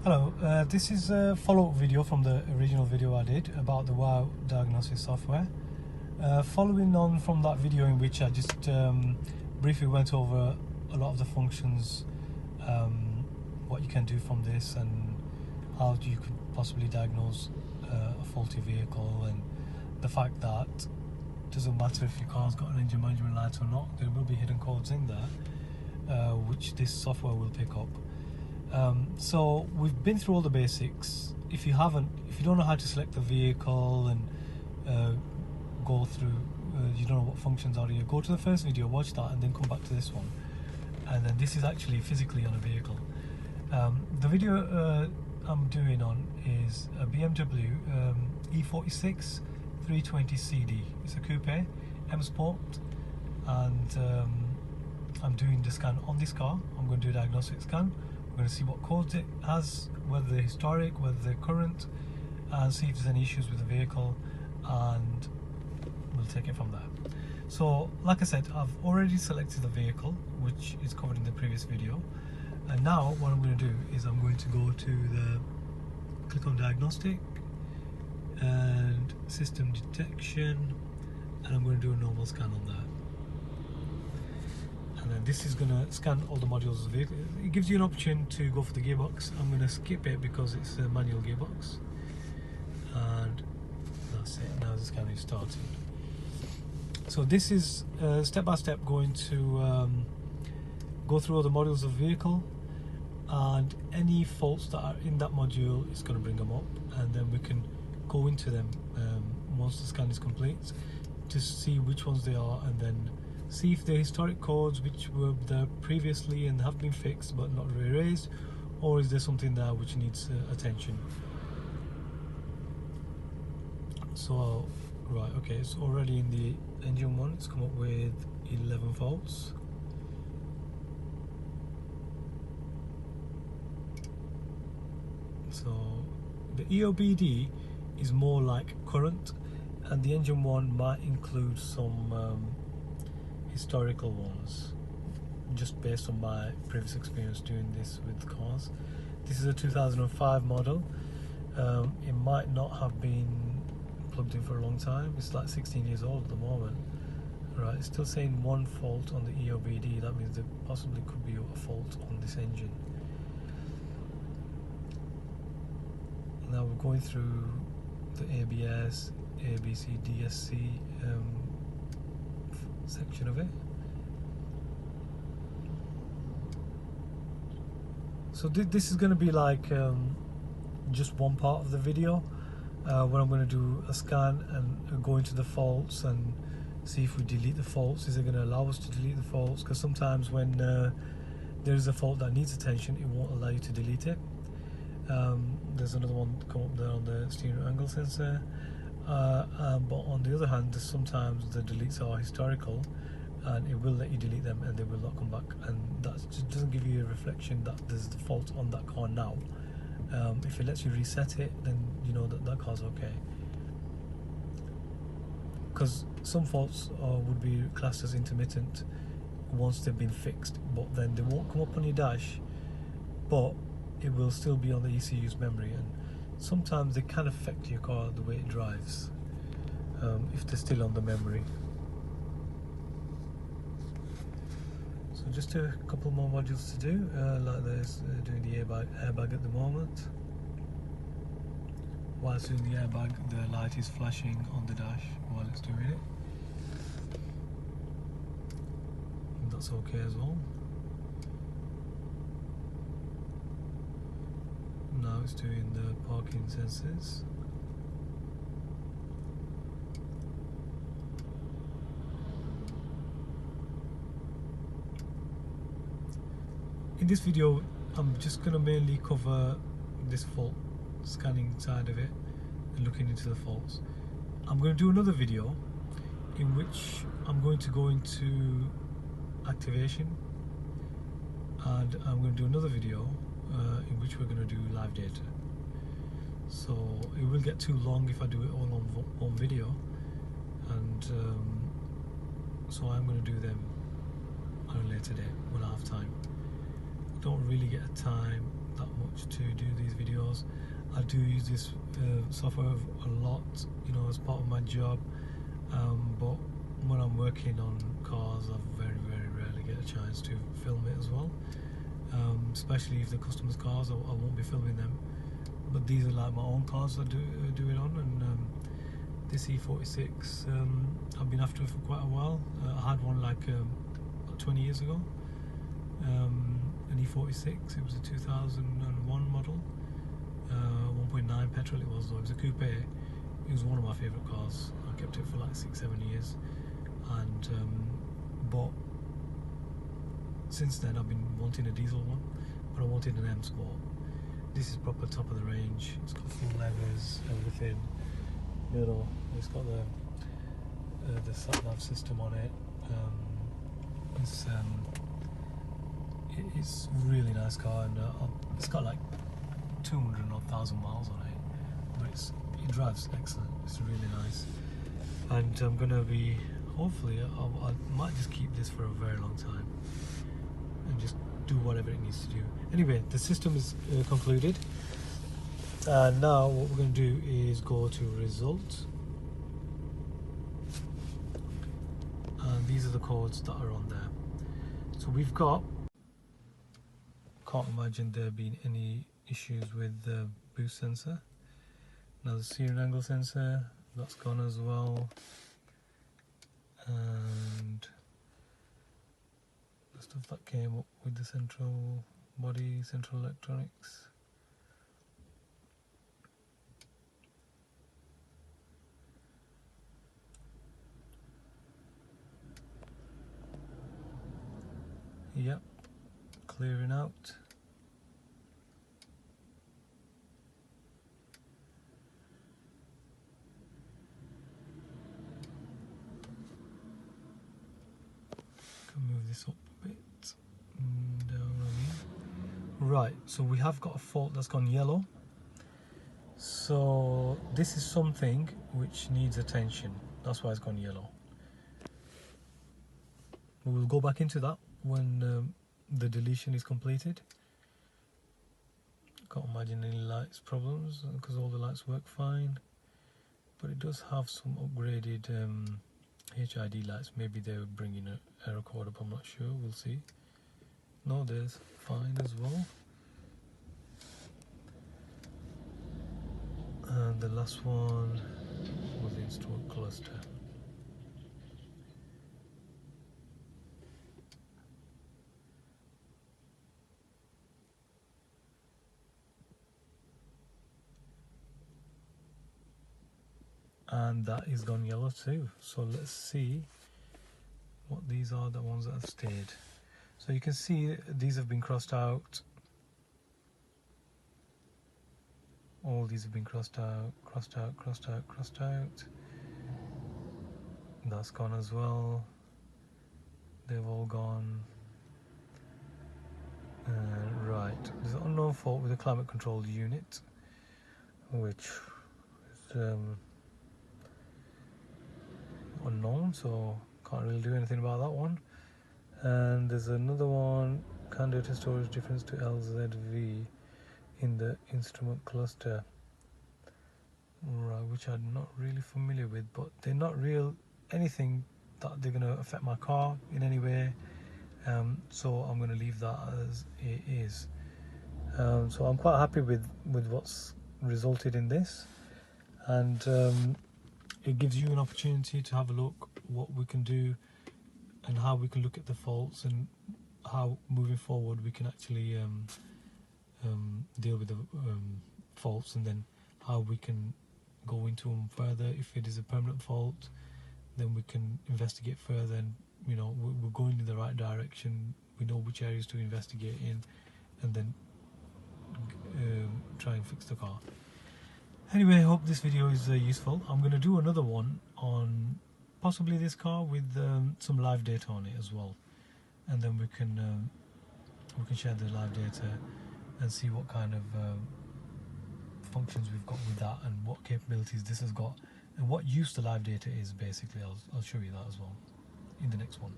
Hello, this is a follow-up video from the original video I did about the WOW Diagnostics software. Following on from that video in which I just briefly went over a lot of the functions, what you can do from this and how you could possibly diagnose a faulty vehicle, and the fact that it doesn't matter if your car's got an engine management light or not, there will be hidden codes in there which this software will pick up. So we've been through all the basics. If you don't know how to select the vehicle and go through, you don't know what functions are here, go to the first video, watch that, and then come back to this one. And then this is actually physically on a vehicle. The video I'm doing on is a BMW E46 320 CD. It's a coupe, M Sport, and I'm doing the scan on this car. I'm going to do a diagnostic scan. We're going to see what codes it has, whether they're historic, whether they're current, and see if there's any issues with the vehicle, and we'll take it from there. So, like I said, I've already selected the vehicle, which is covered in the previous video. And now what I'm going to do is I'm going to go to click on diagnostic and system detection, and I'm going to do a normal scan on that. And then this is going to scan all the modules of the vehicle. It gives you an option to go for the gearbox. I'm going to skip it because it's a manual gearbox. And that's it. Now the scan is starting. So this is step by step going to go through all the modules of the vehicle, and any faults that are in that module is going to bring them up, and then we can go into them once the scan is complete to see which ones they are, and then see if they're historic codes which were there previously and have been fixed but not erased, or is there something there which needs attention. So right, okay, it's already in the engine one, it's come up with 11 faults. So the EOBD is more like current, and the engine one might include some historical ones, just based on my previous experience doing this with cars. This is a 2005 model. It might not have been plugged in for a long time. It's like 16 years old at the moment. Right, it's still saying one fault on the EOBD. That means there possibly could be a fault on this engine. Now we're going through the ABS, ABC, DSC section of it. So this is going to be like just one part of the video where I'm going to do a scan and go into the faults and see if we delete the faults. Is it going to allow us to delete the faults? Because sometimes when there is a fault that needs attention, it won't allow you to delete it. There's another one come up there on the steering angle sensor. But on the other hand, sometimes the deletes are historical, and it will let you delete them and they will not come back, and that just doesn't give you a reflection that there's the fault on that car now. If it lets you reset it, then you know that car's okay, because some faults would be classed as intermittent once they've been fixed, but then they won't come up on your dash, but it will still be on the ECU's memory, and sometimes they can affect your car, the way it drives, if they're still on the memory. So just a couple more modules to do, like this, doing the airbag at the moment. Whilst doing the airbag, the light is flashing on the dash while it's doing it. And that's okay as well. Now it's doing the parking sensors. In this video, I'm just going to mainly cover this fault scanning side of it and looking into the faults. I'm going to do another video in which I'm going to go into activation, and I'm going to do another video in which we're going to do live data. So it will get too long if I do it all on one video, and so I'm going to do them on a later date when I have time. I don't really get time that much to do these videos. I do use this software a lot, you know, as part of my job. But when I'm working on cars, I very, very rarely get a chance to film it as well. Especially if the customers' cars, I won't be filming them. But these are like my own cars I do it on, and this E46, I've been after it for quite a while. I had one like 20 years ago, an E46. It was a 2001 model, 1.9 petrol it was though. It was a coupe. It was one of my favourite cars. I kept it for like 6-7 years, and but since then I've been wanting a diesel one, but I wanted an M Sport. This is proper top of the range. It's got full levers, everything. You know, it's got the sat-nav system on it. It's a really nice car, and it's got like 200,000 miles on it, but it drives excellent. It's really nice, and I'm gonna be, hopefully I might just keep this for a very long time and just do whatever it needs to do. Anyway, the system is concluded, and now what we're going to do is go to results, and these are the codes that are on there. So we've got, can't imagine there being any issues with the boost sensor. Now the steering angle sensor, that's gone as well, and the stuff that came up with the central body, central electronics. Yep, clearing out. Can move this up a bit. Down. Right, so we have got a fault that's gone yellow. So this is something which needs attention. That's why it's gone yellow. We will go back into that when the deletion is completed. Can't imagine any lights problems because all the lights work fine, but it does have some upgraded HID lights. Maybe they're bringing an error code up, I'm not sure, we'll see. No, there's fine as well. And the last one was the installed cluster. And that is gone yellow too. So let's see what these are, the ones that have stayed. So you can see these have been crossed out. All these have been crossed out, crossed out, crossed out, crossed out. That's gone as well. They've all gone. Right, there's an unknown fault with the climate control unit, which is unknown, so can't really do anything about that one. And there's another one, can data storage difference to LZV in the instrument cluster, right, which I'm not really familiar with, but they're not real anything that they're going to affect my car in any way, so I'm going to leave that as it is. So I'm quite happy with what's resulted in this, and it gives you an opportunity to have a look what we can do and how we can look at the faults, and how moving forward we can actually deal with the faults, and then how we can go into them further. If it is a permanent fault, then we can investigate further, and you know, we're going in the right direction. We know which areas to investigate in, and then try and fix the car. Anyway, I hope this video is useful. I'm going to do another one on possibly this car with some live data on it as well, and then we can share the live data and see what kind of functions we've got with that, and what capabilities this has got, and what use the live data is basically. I'll show you that as well in the next one.